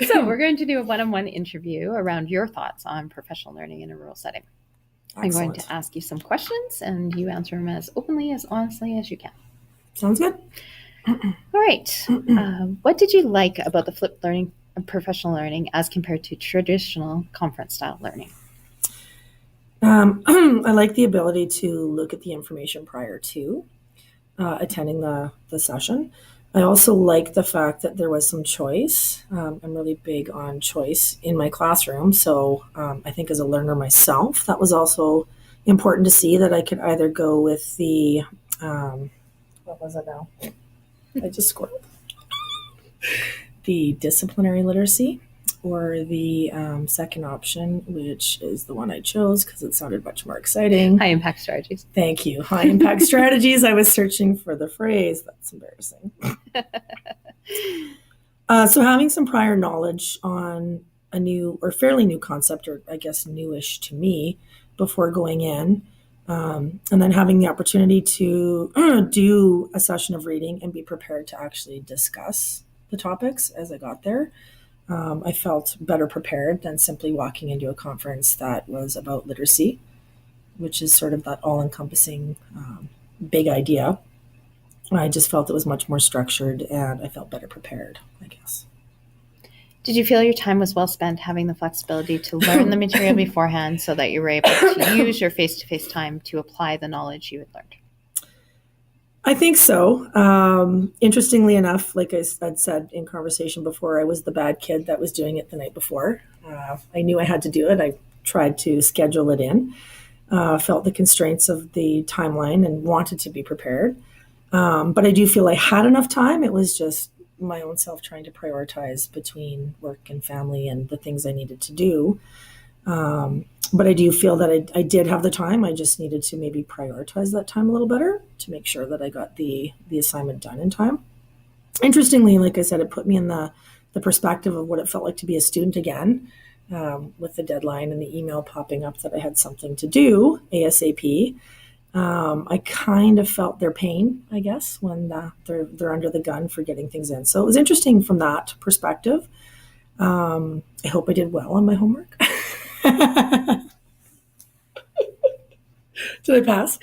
So we're going to do a one-on-one interview around your thoughts on professional learning in a rural setting. I'm going Excellent. to ask you some questions, and you answer them as openly, as honestly as you can. Sounds good. All right. What did you like about the flipped learning, professional learning, as compared to traditional conference-style learning? I like the ability to look at the information prior to attending the session. I also like the fact that there was some choice. I'm really big on choice in my classroom. So I think as a learner myself, that was also important to see that I could either go with the, what was it now? I just scored. The disciplinary literacy, or the second option, which is the one I chose because it sounded much more exciting. High impact strategies. Thank you. High impact strategies. I was searching for the phrase. That's embarrassing. So having some prior knowledge on a new or fairly new concept, or I guess newish to me, before going in, and then having the opportunity to do a session of reading and be prepared to actually discuss the topics as I got there. I felt better prepared than simply walking into a conference that was about literacy, which is sort of that all-encompassing big idea. I just felt it was much more structured, and I felt better prepared, I guess. Did you feel your time was well spent having the flexibility to learn the material beforehand so that you were able to use your face-to-face time to apply the knowledge you had learned? I think so. Interestingly enough, like I'd said in conversation before, I was the bad kid that was doing it the night before. I knew I had to do it. I tried to schedule it in, felt the constraints of the timeline and wanted to be prepared. But I do feel I had enough time. It was just my own self trying to prioritize between work and family and the things I needed to do. But I do feel that I did have the time. I just needed to maybe prioritize that time a little better to make sure that I got the assignment done in time. Interestingly, like I said, it put me in the perspective of what it felt like to be a student again, with the deadline and the email popping up that I had something to do ASAP. I kind of felt their pain, I guess, when they're under the gun for getting things in. So it was interesting from that perspective. I hope I did well on my homework. Did I pass?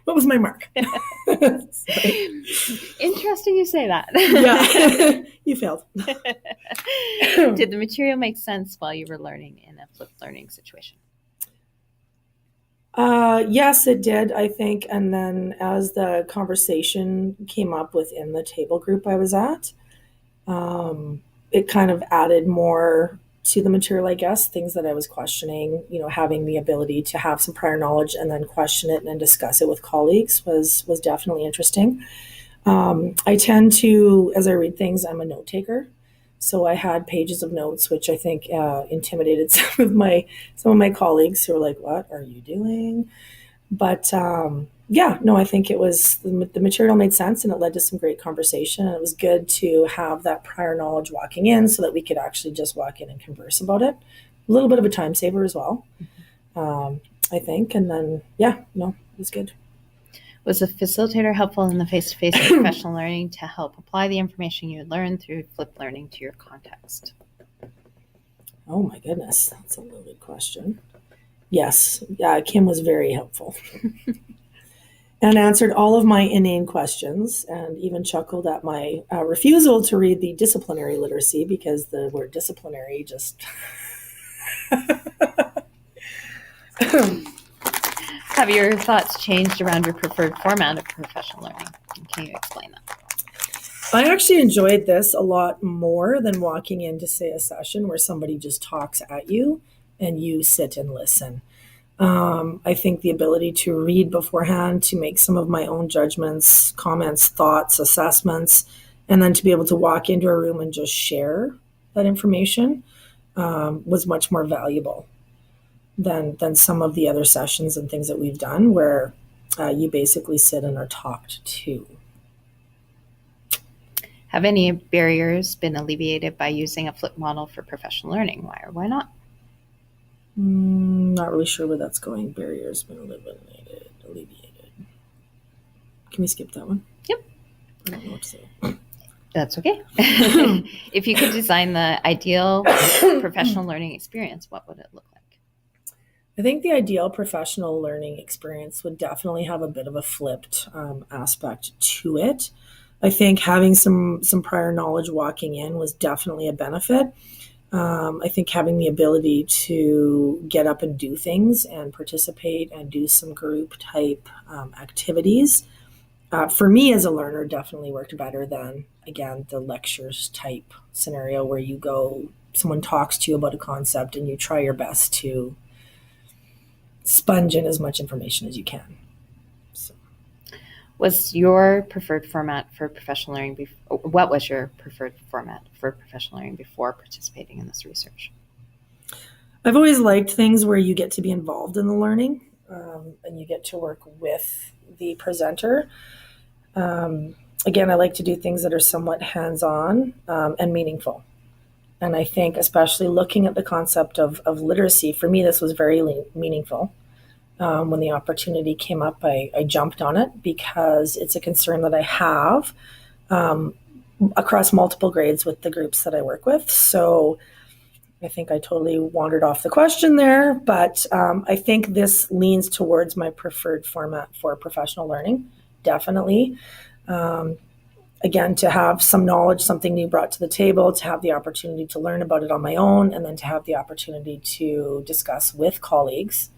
What was my mark? Interesting you say that. Yeah, you failed. Did the material make sense while you were learning in a flipped learning situation? Yes, it did, I think. And then as the conversation came up within the table group I was at, it kind of added more to the material, I guess, things that I was questioning, having the ability to have some prior knowledge and then question it and then discuss it with colleagues was definitely interesting. I tend to, as I read things, I'm a note taker. So I had pages of notes, which I think intimidated some of my colleagues who were like, "What are you doing?" But yeah, no, I think it was the material made sense and it led to some great conversation. And it was good to have that prior knowledge walking in so that we could actually just walk in and converse about it. A little bit of a time saver as well, I think. And then, yeah, no, it was good. Was the facilitator helpful in the face-to-face professional learning to help apply the information you had learned through flipped learning to your context? Oh my goodness, that's a loaded question. Yes, yeah, Kim was very helpful and answered all of my inane questions and even chuckled at my refusal to read the disciplinary literacy because the word disciplinary just. Have your thoughts changed around your preferred format of professional learning? Can you explain that? I actually enjoyed this a lot more than walking in to, say, a session where somebody just talks at you and you sit and listen. I think the ability to read beforehand, to make some of my own judgments, comments, thoughts, assessments, and then to be able to walk into a room and just share that information was much more valuable than some of the other sessions and things that we've done where you basically sit and are talked to. Have any barriers been alleviated by using a flipped model for professional learning? Why or why not? Not really sure where that's going. Barriers been alleviated. Can we skip that one? Yep. I don't know what to say. That's okay. If you could design the ideal professional learning experience, what would it look like? I think the ideal professional learning experience would definitely have a bit of a flipped aspect to it. I think having some prior knowledge walking in was definitely a benefit. I think having the ability to get up and do things and participate and do some group type activities for me as a learner definitely worked better than, again, the lectures type scenario where you go, someone talks to you about a concept and you try your best to sponge in as much information as you can. So. Was your preferred format for professional learning? What was your preferred format for professional learning before participating in this research? I've always liked things where you get to be involved in the learning and you get to work with the presenter. Again, I like to do things that are somewhat hands-on and meaningful. And I think especially looking at the concept of literacy, for me, this was very meaningful. When the opportunity came up, I jumped on it because it's a concern that I have across multiple grades with the groups that I work with. So I think I totally wandered off the question there, but I think this leans towards my preferred format for professional learning, definitely. Again, to have some knowledge, something new brought to the table, to have the opportunity to learn about it on my own, and then to have the opportunity to discuss with colleagues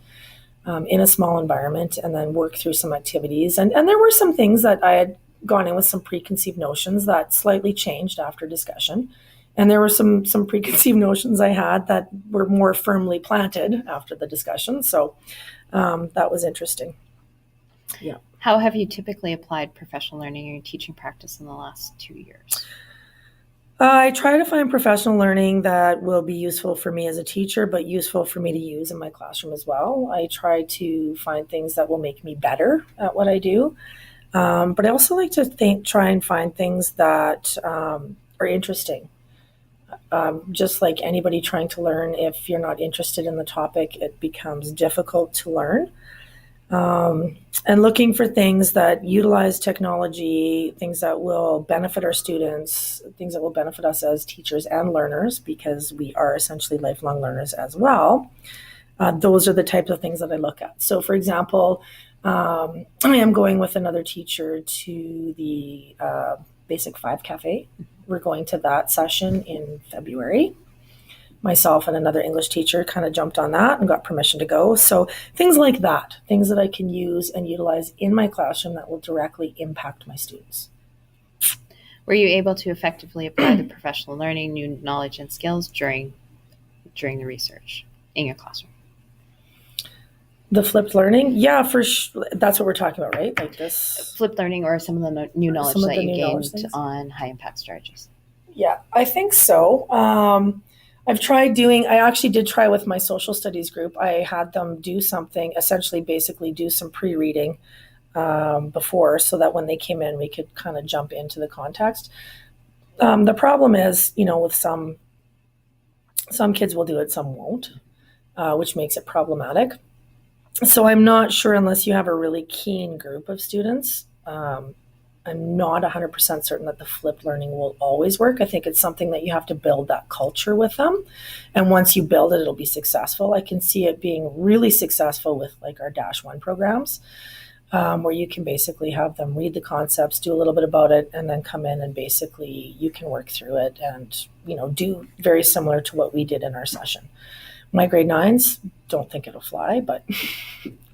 in a small environment and then work through some activities. And there were some things that I had gone in with some preconceived notions that slightly changed after discussion. And there were some preconceived notions I had that were more firmly planted after the discussion. So that was interesting. Yeah. How have you typically applied professional learning in your teaching practice in the last 2 years? I try to find professional learning that will be useful for me as a teacher, but useful for me to use in my classroom as well. I try to find things that will make me better at what I do. But I also like to try and find things that are interesting. Just like anybody trying to learn, if you're not interested in the topic, it becomes difficult to learn. And looking for things that utilize technology, things that will benefit our students, things that will benefit us as teachers and learners, because we are essentially lifelong learners as well. Those are the types of things that I look at. So, for example, I am going with another teacher to the Basic 5 Cafe. We're going to that session in February. Myself and another English teacher kind of jumped on that and got permission to go. So things like that, things that I can use and utilize in my classroom that will directly impact my students. Were you able to effectively apply the professional learning, new knowledge and skills during the research in your classroom? The flipped learning? Yeah, for sure. That's what we're talking about, right? Like this flipped learning or some of the new knowledge that you gained on high impact strategies? Yeah, I think so. I actually did try with my social studies group. I had them do something, essentially basically do some pre-reading before so that when they came in, we could kind of jump into the context. The problem is, with some kids will do it, some won't, which makes it problematic. So I'm not sure unless you have a really keen group of students. I'm not 100% certain that the flipped learning will always work. I think it's something that you have to build that culture with them. And once you build it, it'll be successful. I can see it being really successful with like our -1 programs, where you can basically have them read the concepts, do a little bit about it, and then come in and basically you can work through it and, do very similar to what we did in our session. My grade 9s, don't think it'll fly, but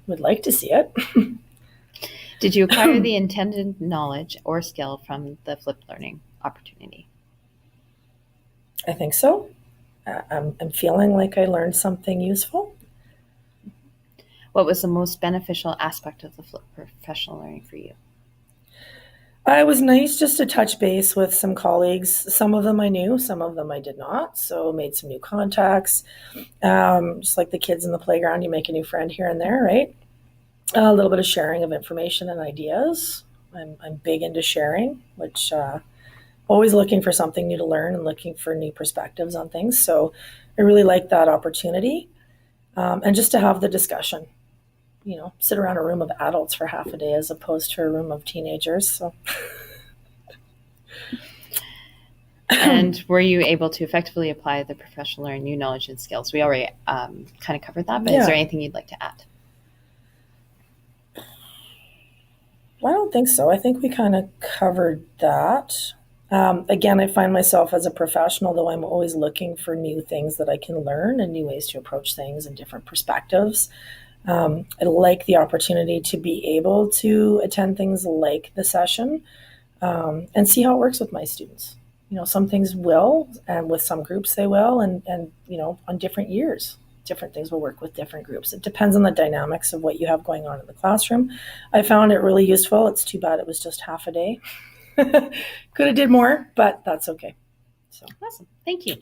would like to see it. Did you acquire the intended knowledge or skill from the flipped learning opportunity? I think so. I'm feeling like I learned something useful. What was the most beneficial aspect of the flipped professional learning for you? It was nice just to touch base with some colleagues. Some of them I knew, some of them I did not. So made some new contacts. Just like the kids in the playground, you make a new friend here and there, right? A little bit of sharing of information and ideas. I'm big into sharing, which always looking for something new to learn and looking for new perspectives on things. So I really like that opportunity. And just to have the discussion, sit around a room of adults for half a day as opposed to a room of teenagers. So And were you able to effectively apply the professional or new knowledge and skills? We already kind of covered that, but is there anything you'd like to add? I don't think so. I think we kind of covered that. Again, I find myself as a professional, though I'm always looking for new things that I can learn and new ways to approach things and different perspectives. I like the opportunity to be able to attend things like the session and see how it works with my students. Some things will, and with some groups they will, and on different years, different things will work with different groups. It depends on the dynamics of what you have going on in the classroom. I found it really useful. It's too bad it was just half a day. Could have did more, but that's okay. So awesome. Thank you.